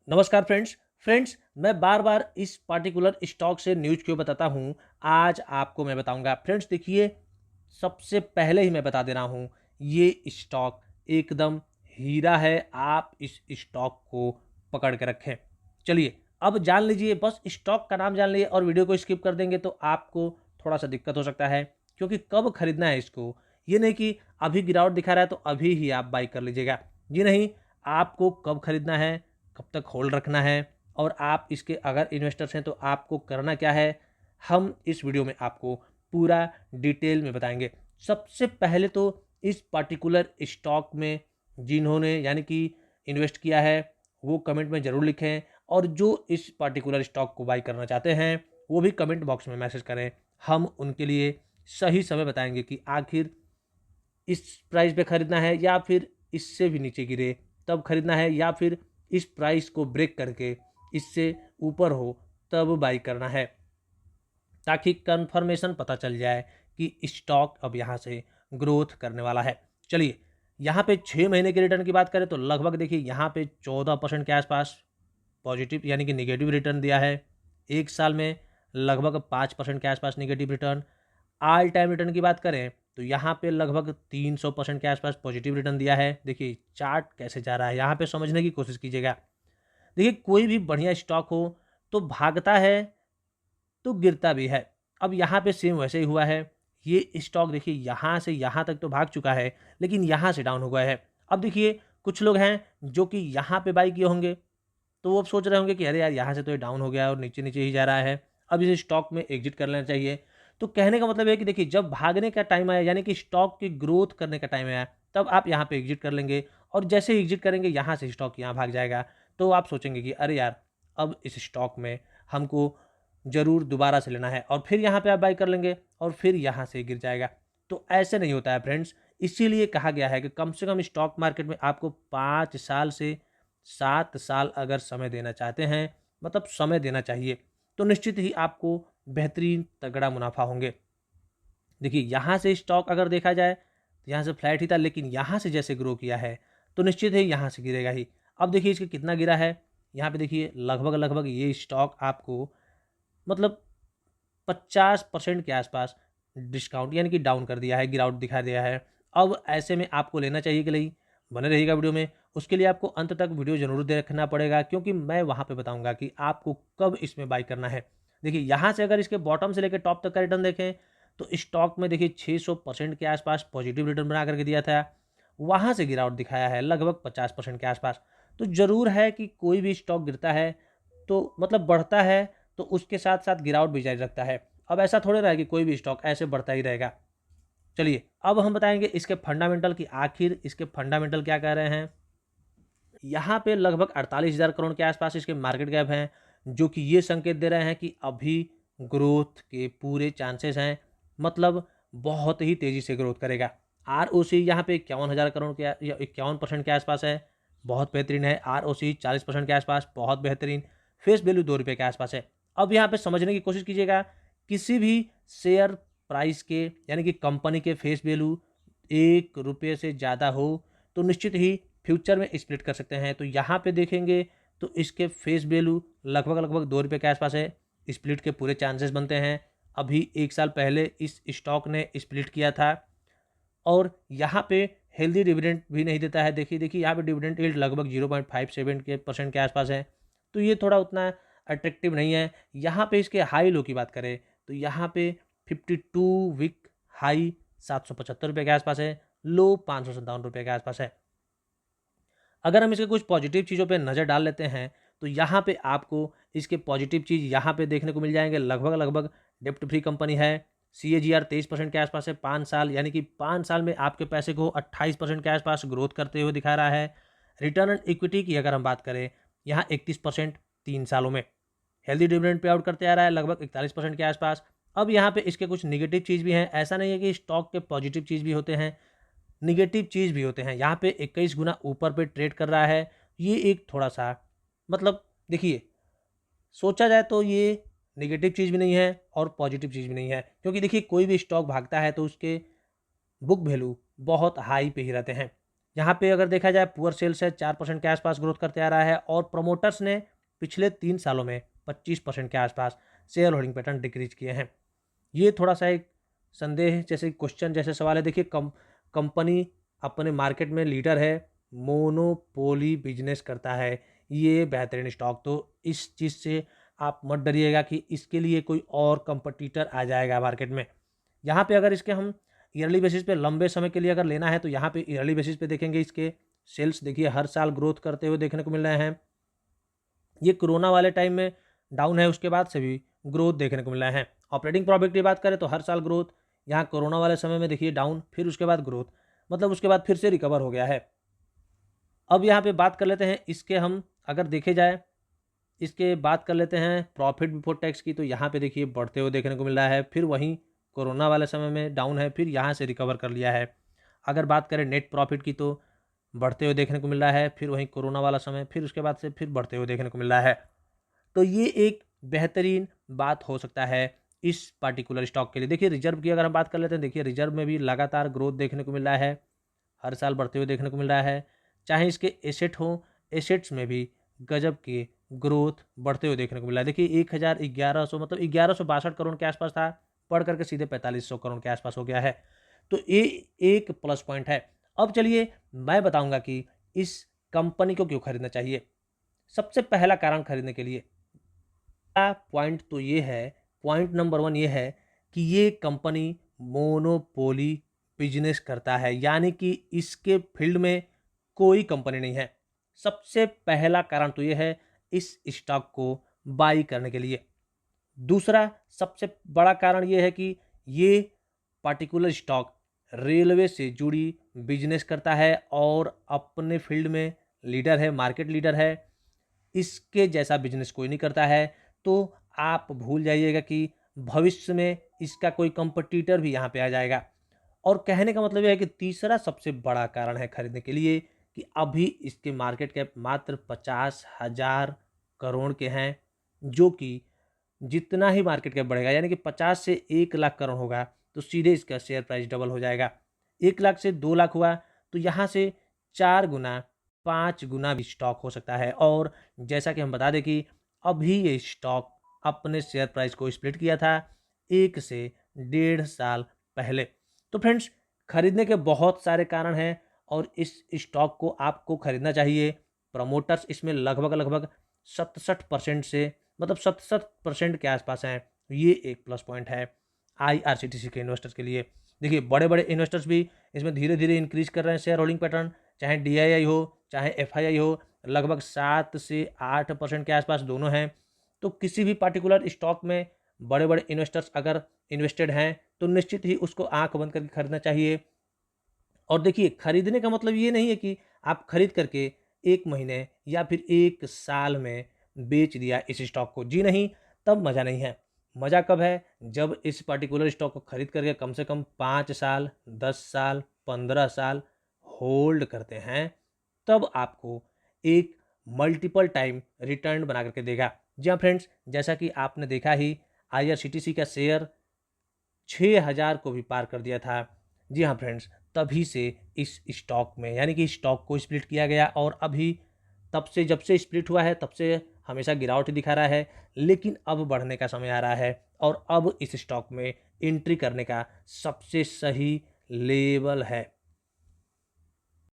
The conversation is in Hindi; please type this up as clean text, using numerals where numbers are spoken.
नमस्कार फ्रेंड्स मैं बार बार इस पार्टिकुलर स्टॉक से न्यूज क्यों बताता हूं। आज आपको मैं बताऊंगा। फ्रेंड्स देखिए, सबसे पहले ही मैं बता दे रहा हूं, ये स्टॉक एकदम हीरा है। आप इस स्टॉक को पकड़ के रखें। चलिए अब जान लीजिए, बस स्टॉक का नाम जान लीजिए और वीडियो को स्किप कर देंगे तो आपको थोड़ा सा दिक्कत हो सकता है, क्योंकि कब खरीदना है इसको। ये नहीं कि अभी गिरावट दिखा रहा है तो अभी ही आप बाई कर लीजिएगा। ये नहीं, आपको कब खरीदना है, कब तक होल्ड रखना है, और आप इसके अगर इन्वेस्टर्स हैं तो आपको करना क्या है, हम इस वीडियो में आपको पूरा डिटेल में बताएंगे। सबसे पहले तो इस पर्टिकुलर स्टॉक में जिन्होंने यानी कि इन्वेस्ट किया है वो कमेंट में ज़रूर लिखें, और जो इस पर्टिकुलर स्टॉक को बाई करना चाहते हैं वो भी कमेंट बॉक्स में मैसेज करें। हम उनके लिए सही समय बताएंगे कि आखिर इस प्राइस पे खरीदना है या फिर इससे भी नीचे गिरे तब खरीदना है, या फिर इस प्राइस को ब्रेक करके इससे ऊपर हो तब बाई करना है, ताकि कंफर्मेशन पता चल जाए कि स्टॉक अब यहाँ से ग्रोथ करने वाला है। चलिए यहाँ पे 6 महीने के रिटर्न की बात करें तो लगभग देखिए यहाँ पे 14% के आसपास पॉजिटिव यानी कि निगेटिव रिटर्न दिया है। एक साल में लगभग 5% के आसपास negative return. All time return की बात करें तो यहाँ पे लगभग 300% के आसपास पॉजिटिव रिटर्न दिया है। देखिए चार्ट कैसे जा रहा है, यहाँ पे समझने की कोशिश कीजिएगा। देखिए कोई भी बढ़िया स्टॉक हो तो भागता है तो गिरता भी है। अब यहाँ पे सेम वैसे ही हुआ है। ये स्टॉक देखिए यहाँ से यहाँ तक तो भाग चुका है, लेकिन यहाँ से डाउन हो गया है। अब देखिए कुछ लोग हैं जो कि यहाँ पे बाई किए होंगे, तो वो अब सोच रहे होंगे कि अरे यार यहाँ से तो ये डाउन हो गया और नीचे नीचे ही जा रहा है, अब इस स्टॉक में एग्जिट कर लेना चाहिए। तो कहने का मतलब है कि देखिए जब भागने का टाइम आया यानी कि स्टॉक की ग्रोथ करने का टाइम आया तब आप यहाँ पे एग्जिट कर लेंगे, और जैसे ही एग्जिट करेंगे यहाँ से स्टॉक यहाँ भाग जाएगा। तो आप सोचेंगे कि अरे यार अब इस स्टॉक में हमको ज़रूर दोबारा से लेना है, और फिर यहाँ पे आप बाई कर लेंगे और फिर यहाँ से गिर जाएगा। तो ऐसे नहीं होता है फ्रेंड्स। इसीलिए कहा गया है कि कम से कम स्टॉक मार्केट में आपको 5 साल से 7 साल अगर समय देना चाहते हैं, मतलब समय देना चाहिए, तो निश्चित ही आपको बेहतरीन तगड़ा मुनाफा होंगे। देखिए यहाँ से स्टॉक अगर देखा जाए तो यहाँ से फ्लैट ही था, लेकिन यहाँ से जैसे ग्रो किया है तो निश्चित ही यहाँ से गिरेगा ही। अब देखिए इसके कितना गिरा है, यहाँ पे देखिए लगभग लगभग ये स्टॉक आपको मतलब 50% के आसपास डिस्काउंट यानी कि डाउन कर दिया है, गिरावट दिखा दिया है। अब ऐसे में आपको लेना चाहिए कि नहीं, बने रहिएगा वीडियो में। उसके लिए आपको अंत तक वीडियो जरूर देखना पड़ेगा, क्योंकि मैं वहाँ पे बताऊंगा कि आपको कब इसमें बाई करना है। देखिए यहाँ से अगर इसके बॉटम से लेकर टॉप तक का रिटर्न देखें तो स्टॉक में देखिए 600% के आसपास पॉजिटिव रिटर्न बना करके दिया था। वहाँ से गिरावट दिखाया है लगभग 50% के आसपास। तो ज़रूर है कि कोई भी स्टॉक गिरता है तो मतलब बढ़ता है तो उसके साथ साथ गिरावट भी जारी रखता है। अब ऐसा थोड़े रहा कि कोई भी स्टॉक ऐसे बढ़ता ही रहेगा। चलिए अब हम बताएंगे इसके फंडामेंटल की, आखिर इसके फंडामेंटल क्या कह रहे हैं। यहाँ पे लगभग 48,000 करोड़ के आसपास इसके मार्केट कैप हैं, जो कि ये संकेत दे रहे हैं कि अभी ग्रोथ के पूरे चांसेस हैं, मतलब बहुत ही तेज़ी से ग्रोथ करेगा। आर ओ सी यहाँ पे 51,000 करोड़ के या 51% के आसपास है, बहुत बेहतरीन है। आर ओ सी 40% के आसपास, बहुत बेहतरीन। फेस वैल्यू 2 रुपये के आसपास है। अब यहाँ पे समझने की कोशिश कीजिएगा, किसी भी शेयर प्राइस के यानी कि कंपनी के फेस वैल्यू 1 रुपये से ज़्यादा हो तो निश्चित ही फ्यूचर में स्प्लिट कर सकते हैं। तो यहाँ पे देखेंगे तो इसके फेस वैल्यू लगभग लगभग 2 रुपये के आसपास है। स्प्लिट के पूरे चांसेस बनते हैं। अभी 1 साल पहले इस स्टॉक ने स्प्लिट किया था, और यहाँ पे हेल्दी डिविडेंड भी नहीं देता है। देखिए देखिए यहाँ पे डिविडेंड यील्ड लगभग 0.57% के आसपास है, तो ये थोड़ा उतना अट्रैक्टिव नहीं है। यहाँ पे इसके हाई लो की बात करें तो यहाँ पे 52 वीक हाई 775 रुपये के आसपास है, लो 557 रुपये के आसपास है। अगर हम इसके कुछ पॉजिटिव चीज़ों पे नज़र डाल लेते हैं तो यहाँ पे आपको इसके पॉजिटिव चीज़ यहाँ पे देखने को मिल जाएंगे। लगभग लगभग डेप्ट फ्री कंपनी है। सी ए जी आर 23% के आसपास है 5 साल, यानी कि 5 साल में आपके पैसे को 28% के आसपास ग्रोथ करते हुए दिखा रहा है। रिटर्न ऑन इक्विटी की अगर हम बात करें, यहाँ 31% 3 सालों में। हेल्दी डिविडेंड पे आउट करते आ रहा है लगभग 41% के आसपास। अब यहाँ पे इसके कुछ निगेटिव चीज़ भी हैं, ऐसा नहीं है कि स्टॉक के पॉजिटिव चीज़ भी होते हैं, निगेटिव चीज़ भी होते हैं। यहाँ पे 21 गुना ऊपर पे ट्रेड कर रहा है। ये एक थोड़ा सा मतलब देखिए, सोचा जाए तो ये निगेटिव चीज़ भी नहीं है और पॉजिटिव चीज़ भी नहीं है, क्योंकि देखिए कोई भी स्टॉक भागता है तो उसके बुक वैल्यू बहुत हाई पे ही रहते हैं। यहाँ पे अगर देखा जाए पुअर सेल्स है 4% के आसपास ग्रोथ करते आ रहा है और प्रोमोटर्स ने पिछले 3 सालों में 25% के आसपास शेयर होल्डिंग पैटर्न डिक्रीज किए हैं। ये थोड़ा सा एक संदेह जैसे क्वेश्चन जैसे सवाल है। देखिए कंपनी अपने मार्केट में लीडर है, मोनोपोली बिजनेस करता है, ये बेहतरीन स्टॉक। तो इस चीज़ से आप मत डरिएगा कि इसके लिए कोई और कंपटीटर आ जाएगा मार्केट में। यहाँ पे अगर इसके हम ईयरली बेसिस पे लंबे समय के लिए अगर लेना है तो यहाँ पे ईयरली बेसिस पे देखेंगे इसके सेल्स देखिए हर साल ग्रोथ करते हुए देखने को मिल रहे हैं। ये कोरोना वाले टाइम में डाउन है, उसके बाद से भी ग्रोथ देखने को मिल रहा है। ऑपरेटिंग प्रॉफिट की बात करें तो हर साल ग्रोथ, यहाँ कोरोना वाले समय में देखिए डाउन, फिर उसके बाद ग्रोथ, मतलब उसके बाद फिर से रिकवर हो गया है। अब यहाँ पे बात कर लेते हैं इसके हम अगर देखे जाए इसके बात कर लेते हैं प्रॉफिट बिफोर टैक्स की, तो यहाँ पे देखिए बढ़ते हुए देखने को मिल रहा है, फिर वहीं कोरोना वाले समय में डाउन है, फिर यहाँ से रिकवर कर लिया है। अगर बात करें नेट प्रॉफिट की तो बढ़ते हुए देखने को मिल रहा है, फिर वहीं कोरोना वाला समय, फिर उसके बाद से फिर बढ़ते हुए देखने को मिल रहा है। तो ये एक बेहतरीन बात हो सकता है इस पार्टिकुलर स्टॉक के लिए। देखिए रिजर्व की अगर हम बात कर लेते हैं, देखिए रिजर्व में भी लगातार ग्रोथ देखने को मिल रहा है, हर साल बढ़ते हुए देखने को मिल रहा है। चाहे इसके एसेट हो, एसेट्स में भी गजब की ग्रोथ बढ़ते हुए देखने को मिला है। देखिए 1100 मतलब 1162 करोड़ के आसपास था, बढ़ करके सीधे 4500 करोड़ के आसपास हो गया है। तो ये एक प्लस पॉइंट है। अब चलिए मैं बताऊंगा कि इस कंपनी को क्यों खरीदना चाहिए। सबसे पहला कारण खरीदने के लिए पॉइंट तो ये है, पॉइंट नंबर 1 ये है कि ये कंपनी मोनोपोली बिजनेस करता है, यानी कि इसके फील्ड में कोई कंपनी नहीं है। सबसे पहला कारण तो ये है इस स्टॉक को बाई करने के लिए। दूसरा सबसे बड़ा कारण ये है कि ये पार्टिकुलर स्टॉक रेलवे से जुड़ी बिजनेस करता है और अपने फील्ड में लीडर है, मार्केट लीडर है। इसके जैसा बिजनेस कोई नहीं करता है। तो आप भूल जाइएगा कि भविष्य में इसका कोई कंपटीटर भी यहाँ पे आ जाएगा। और कहने का मतलब यह है कि तीसरा सबसे बड़ा कारण है खरीदने के लिए कि अभी इसके मार्केट कैप मात्र 50,000 करोड़ के हैं, जो कि जितना ही मार्केट कैप बढ़ेगा यानी कि 50 से 1 लाख करोड़ होगा तो सीधे इसका शेयर प्राइस डबल हो जाएगा। 1 लाख से 2 लाख हुआ तो यहाँ से 4 गुना 5 गुना भी स्टॉक हो सकता है। और जैसा कि हम बता दें कि अभी ये स्टॉक अपने शेयर प्राइस को स्प्लिट किया था 1 से 1.5 साल पहले। तो फ्रेंड्स खरीदने के बहुत सारे कारण हैं और इस स्टॉक को आपको खरीदना चाहिए। प्रमोटर्स इसमें लगभग 67% से मतलब 67% के आसपास हैं। ये एक प्लस पॉइंट है आईआरसीटीसी के इन्वेस्टर्स के लिए। देखिए बड़े बड़े इन्वेस्टर्स भी इसमें धीरे धीरे इंक्रीज कर रहे हैं शेयर होल्डिंग पैटर्न, चाहे डीआईआई हो चाहे एफआईआई हो, लगभग 7 से 8% के आसपास दोनों हैं। तो किसी भी पार्टिकुलर स्टॉक में बड़े बड़े इन्वेस्टर्स अगर इन्वेस्टेड हैं तो निश्चित ही उसको आंख बंद करके खरीदना चाहिए। और देखिए खरीदने का मतलब ये नहीं है कि आप खरीद करके 1 महीने या फिर 1 साल में बेच दिया इस स्टॉक को, जी नहीं, तब मज़ा नहीं है। मज़ा कब है, जब इस पर्टिकुलर स्टॉक को खरीद करके कम से कम 5 साल 10 साल 15 साल होल्ड करते हैं, तब आपको एक मल्टीपल टाइम रिटर्न बना करके देगा। जी हाँ फ्रेंड्स, जैसा कि आपने देखा ही आईआरसीटीसी का शेयर 6,000 को भी पार कर दिया था। जी हाँ फ्रेंड्स, तभी से इस स्टॉक में यानी कि स्टॉक को स्प्लिट किया गया और अभी तब से जब से स्प्लिट हुआ है तब से हमेशा गिरावट ही दिखा रहा है, लेकिन अब बढ़ने का समय आ रहा है और अब इस स्टॉक में एंट्री करने का सबसे सही लेवल है।